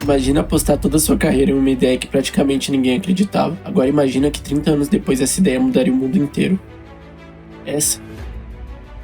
Imagina apostar toda a sua carreira em uma ideia que praticamente ninguém acreditava. Agora imagina que 30 anos depois essa ideia mudaria o mundo inteiro. Essa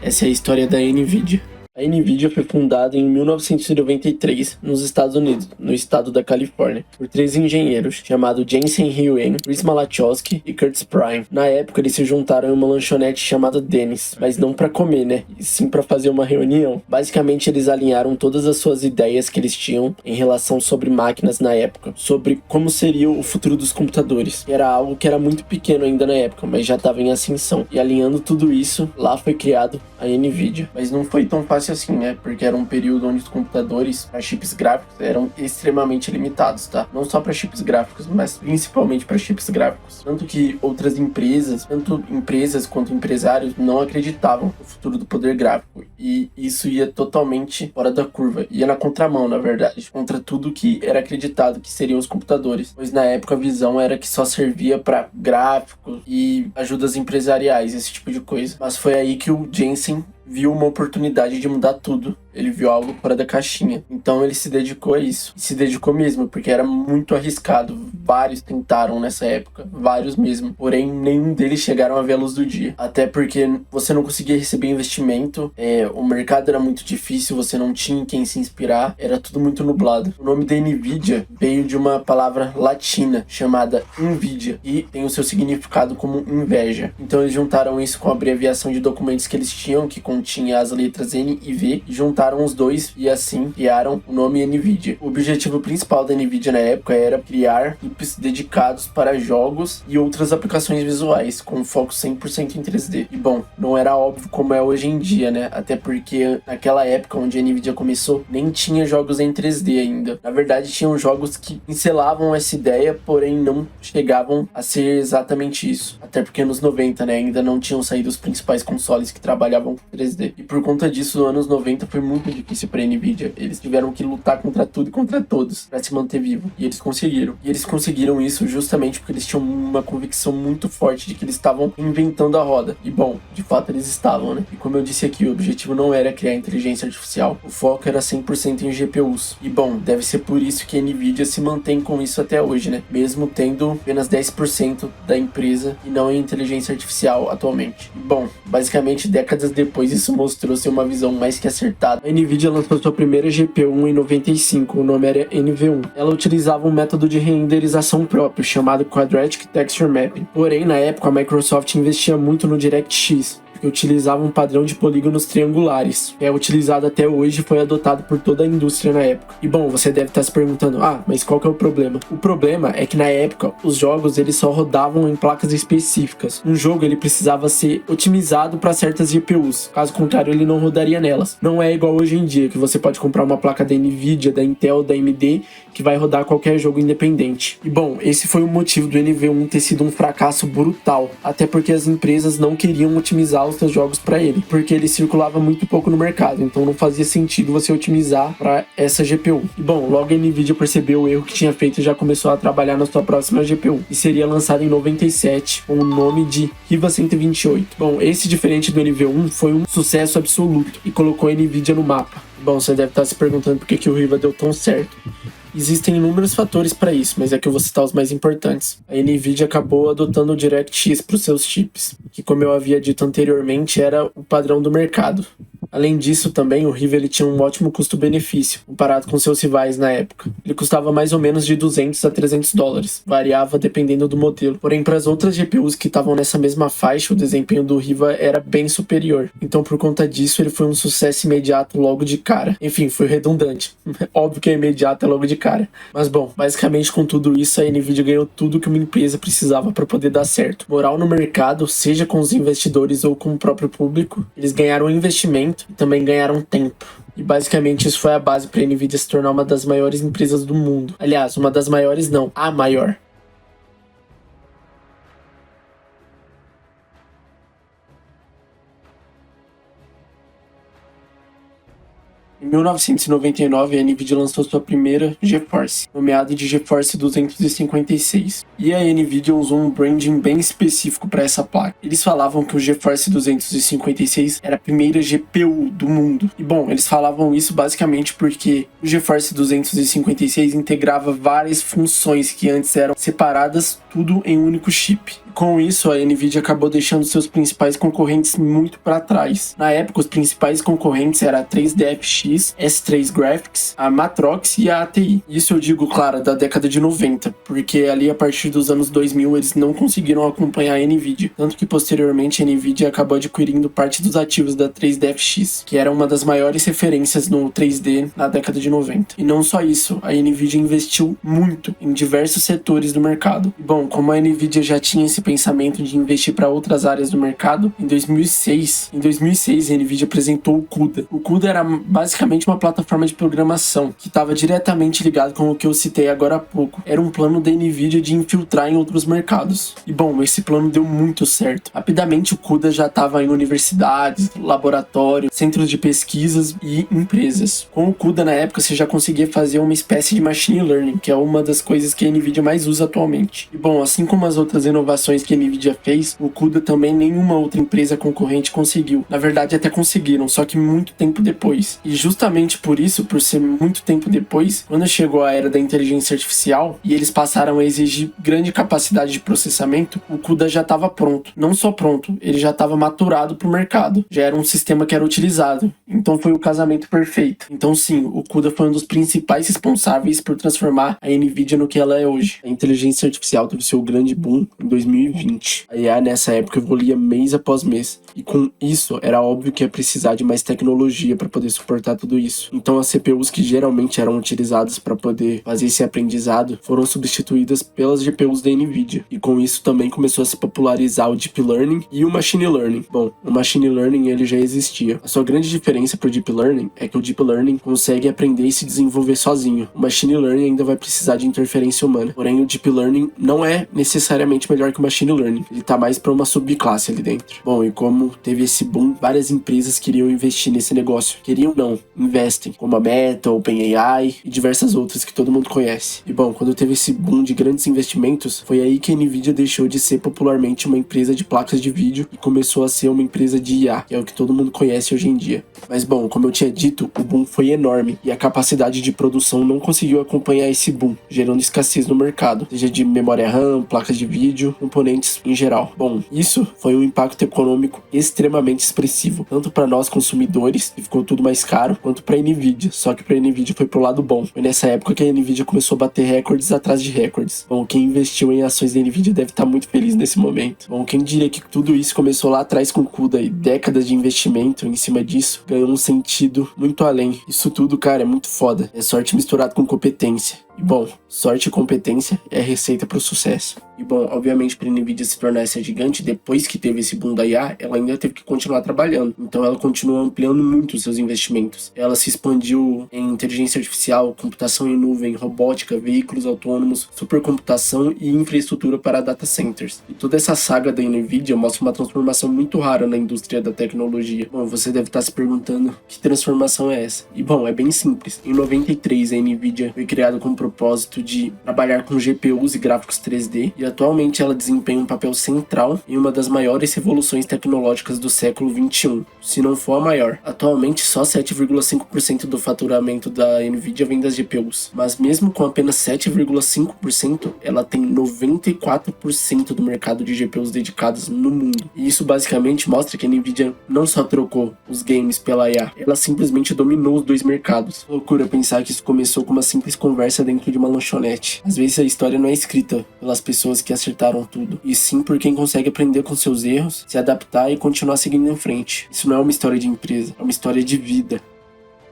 é a história da NVIDIA. A NVIDIA foi fundada em 1993 nos Estados Unidos, no estado da Califórnia, por 3 engenheiros, chamados Jensen Huang, Chris Malachowski e Curtis Prime. Na época, eles se juntaram em uma lanchonete chamada Denny's, mas não para comer, né? E sim para fazer uma reunião. Basicamente, eles alinharam todas as suas ideias que eles tinham em relação sobre máquinas na época, sobre como seria o futuro dos computadores. E era algo que era muito pequeno ainda na época, mas já estava em ascensão. E alinhando tudo isso, lá foi criado a NVIDIA. Mas não foi tão fácil assim, né? Porque era um período onde os computadores para chips gráficos eram extremamente limitados, tá? Não só para chips gráficos, mas principalmente para chips gráficos. Tanto que outras empresas, tanto empresas quanto empresários, não acreditavam no futuro do poder gráfico. E isso ia totalmente fora da curva. Ia na contramão, na verdade. Contra tudo que era acreditado que seriam os computadores. Pois na época a visão era que só servia para gráficos e ajudas empresariais, esse tipo de coisa. Mas foi aí que o Jensen viu uma oportunidade de mudar tudo. Ele viu algo fora da caixinha. Então ele se dedicou a isso. E se dedicou mesmo, porque era muito arriscado. Vários tentaram nessa época. Vários mesmo. Porém, nenhum deles chegaram a ver a luz do dia. Até porque você não conseguia receber investimento. O mercado era muito difícil. Você não tinha em quem se inspirar. Era tudo muito nublado. O nome da NVIDIA veio de uma palavra latina chamada Nvidia. E tem o seu significado como inveja. Então eles juntaram isso com a abreviação de documentos que eles tinham, que continha as letras N e V, e juntaram os dois e assim criaram o nome NVIDIA. O objetivo principal da NVIDIA na época era criar chips dedicados para jogos e outras aplicações visuais, com foco 100% em 3D. E bom, não era óbvio como é hoje em dia, né? Até porque naquela época onde a NVIDIA começou, nem tinha jogos em 3D ainda. Na verdade, tinham jogos que pincelavam essa ideia, porém não chegavam a ser exatamente isso. Até porque nos 90, né, ainda não tinham saído os principais consoles que trabalhavam com 3D. E por conta disso, nos anos 90 foi muito difícil para a NVIDIA. Eles tiveram que lutar contra tudo e contra todos para se manter vivo. E eles conseguiram. E eles conseguiram isso justamente porque eles tinham uma convicção muito forte de que eles estavam inventando a roda. E bom, de fato eles estavam, né? E como eu disse aqui, o objetivo não era criar inteligência artificial. O foco era 100% em GPUs. E bom, deve ser por isso que a NVIDIA se mantém com isso até hoje, né? Mesmo tendo apenas 10% da empresa e não em inteligência artificial atualmente. E bom, basicamente décadas depois isso mostrou ser uma visão mais que acertada. A NVIDIA lançou sua primeira GPU em 95, o nome era NV1. Ela utilizava um método de renderização próprio, chamado Quadratic Texture Mapping. Porém, na época, a Microsoft investia muito no DirectX, que utilizava um padrão de polígonos triangulares, que é utilizado até hoje e foi adotado por toda a indústria na época. E bom, você deve estar se perguntando, mas qual que é o problema? O problema é que na época, os jogos eles só rodavam em placas específicas. Um jogo ele precisava ser otimizado para certas GPUs, caso contrário ele não rodaria nelas. Não é igual hoje em dia, que você pode comprar uma placa da NVIDIA, da Intel, da AMD, que vai rodar qualquer jogo independente. E bom, esse foi o motivo do NV1 ter sido um fracasso brutal, até porque as empresas não queriam otimizar os seus jogos para ele, porque ele circulava muito pouco no mercado, então não fazia sentido você otimizar para essa GPU. E bom, logo a NVIDIA percebeu o erro que tinha feito e já começou a trabalhar na sua próxima GPU, e seria lançada em 97 com o nome de Riva 128. Bom, esse diferente do NV1 foi um sucesso absoluto e colocou a NVIDIA no mapa. Bom, você deve estar se perguntando por que o Riva deu tão certo. Existem inúmeros fatores para isso, mas aqui eu vou citar os mais importantes. A NVIDIA acabou adotando o DirectX para os seus chips, que como eu havia dito anteriormente, era o padrão do mercado. Além disso, também, o Riva ele tinha um ótimo custo-benefício, comparado com seus rivais na época. Ele custava mais ou menos de 200 a 300 dólares, variava dependendo do modelo. Porém, para as outras GPUs que estavam nessa mesma faixa, o desempenho do Riva era bem superior. Então, por conta disso, ele foi um sucesso imediato logo de cara. Enfim, foi redundante. Óbvio que é imediato, é logo de cara. Mas bom, basicamente com tudo isso, a NVIDIA ganhou tudo que uma empresa precisava para poder dar certo. Moral no mercado, seja com os investidores ou com o próprio público, eles ganharam investimento e também ganharam tempo. E basicamente isso foi a base para a NVIDIA se tornar uma das maiores empresas do mundo. Aliás, uma das maiores não, a maior. Em 1999, a NVIDIA lançou sua primeira GeForce, nomeada de GeForce 256. E a NVIDIA usou um branding bem específico para essa placa. Eles falavam que o GeForce 256 era a primeira GPU do mundo. E bom, eles falavam isso basicamente porque o GeForce 256 integrava várias funções que antes eram separadas, tudo em um único chip. Com isso, a NVIDIA acabou deixando seus principais concorrentes muito para trás. Na época, os principais concorrentes eram a 3DFX, S3 Graphics, a Matrox e a ATI. Isso eu digo, claro, da década de 90, porque ali a partir dos anos 2000 eles não conseguiram acompanhar a NVIDIA. Tanto que posteriormente a NVIDIA acabou adquirindo parte dos ativos da 3DFX, que era uma das maiores referências no 3D na década de 90. E não só isso, a NVIDIA investiu muito em diversos setores do mercado. E bom, como a NVIDIA já tinha esse pensamento de investir para outras áreas do mercado, em 2006 a NVIDIA apresentou o CUDA. O CUDA era basicamente uma plataforma de programação que estava diretamente ligado com o que eu citei agora há pouco. Era um plano da NVIDIA de infiltrar em outros mercados. E bom, esse plano deu muito certo. Rapidamente o CUDA já estava em universidades, laboratórios, centros de pesquisas e empresas. Com o CUDA na época você já conseguia fazer uma espécie de machine learning, que é uma das coisas que a NVIDIA mais usa atualmente. E bom, assim como as outras inovações que a NVIDIA fez, o CUDA também nenhuma outra empresa concorrente conseguiu. Na verdade até conseguiram, só que muito tempo depois. E justamente por isso, por ser muito tempo depois, quando chegou a era da inteligência artificial e eles passaram a exigir grande capacidade de processamento, o CUDA já estava pronto. Não só pronto, ele já estava maturado para o mercado. Já era um sistema que era utilizado. Então foi o casamento perfeito. Então sim, o CUDA foi um dos principais responsáveis por transformar a NVIDIA no que ela é hoje. A inteligência artificial teve seu grande boom em 2020. A IA nessa época evoluía mês após mês, e com isso era óbvio que ia precisar de mais tecnologia para poder suportar tudo isso. Então as CPUs que geralmente eram utilizadas para poder fazer esse aprendizado foram substituídas pelas GPUs da NVIDIA, e com isso também começou a se popularizar o Deep Learning e o Machine Learning. Bom, o Machine Learning ele já existia. A sua grande diferença para o Deep Learning é que o Deep Learning consegue aprender e se desenvolver sozinho. O Machine Learning ainda vai precisar de interferência humana, porém o Deep Learning não é necessariamente melhor que o Machine Learning, ele tá mais para uma subclasse ali dentro. Bom, e como teve esse boom, várias empresas queriam investir nesse negócio. Queriam não, investem, como a Meta, OpenAI e diversas outras que todo mundo conhece. E bom, quando teve esse boom de grandes investimentos, foi aí que a NVIDIA deixou de ser popularmente uma empresa de placas de vídeo e começou a ser uma empresa de IA, que é o que todo mundo conhece hoje em dia. Mas bom, como eu tinha dito, o boom foi enorme e a capacidade de produção não conseguiu acompanhar esse boom, gerando escassez no mercado, seja de memória RAM, placas de vídeo, componentes em geral. Bom, isso foi um impacto econômico extremamente expressivo, tanto para nós consumidores, que ficou tudo mais caro, quanto para a NVIDIA, só que para a NVIDIA foi pro lado bom. Foi nessa época que a NVIDIA começou a bater recordes atrás de recordes. Bom, quem investiu em ações da NVIDIA deve estar muito feliz nesse momento. Bom, quem diria que tudo isso começou lá atrás com o CUDA e décadas de investimento em cima disso, ganhou um sentido muito além. Isso tudo, cara, é muito foda. É sorte misturado com competência. E bom, sorte e competência é a receita para o sucesso. E bom, obviamente para a NVIDIA se tornar essa gigante, depois que teve esse boom da IA, ela ainda teve que continuar trabalhando. Então ela continuou ampliando muito os seus investimentos. Ela se expandiu em inteligência artificial, computação em nuvem, robótica, veículos autônomos, supercomputação e infraestrutura para data centers. E toda essa saga da NVIDIA mostra uma transformação muito rara na indústria da tecnologia. Bom, você deve estar se perguntando que transformação é essa? E bom, é bem simples. Em 93 a NVIDIA foi criada com o propósito de trabalhar com GPUs e gráficos 3D, e atualmente ela desempenha um papel central em uma das maiores revoluções tecnológicas do século XXI, se não for a maior. Atualmente só 7,5% do faturamento da NVIDIA vem das GPUs, mas mesmo com apenas 7,5%, ela tem 94% do mercado de GPUs dedicados no mundo. E isso basicamente mostra que a NVIDIA não só trocou os games pela IA, ela simplesmente dominou os dois mercados. Loucura pensar que isso começou com uma simples conversa dentro de uma lanchonete. Às vezes a história não é escrita pelas pessoas que acertaram tudo, e sim por quem consegue aprender com seus erros, se adaptar e continuar seguindo em frente. Isso não é uma história de empresa, é uma história de vida.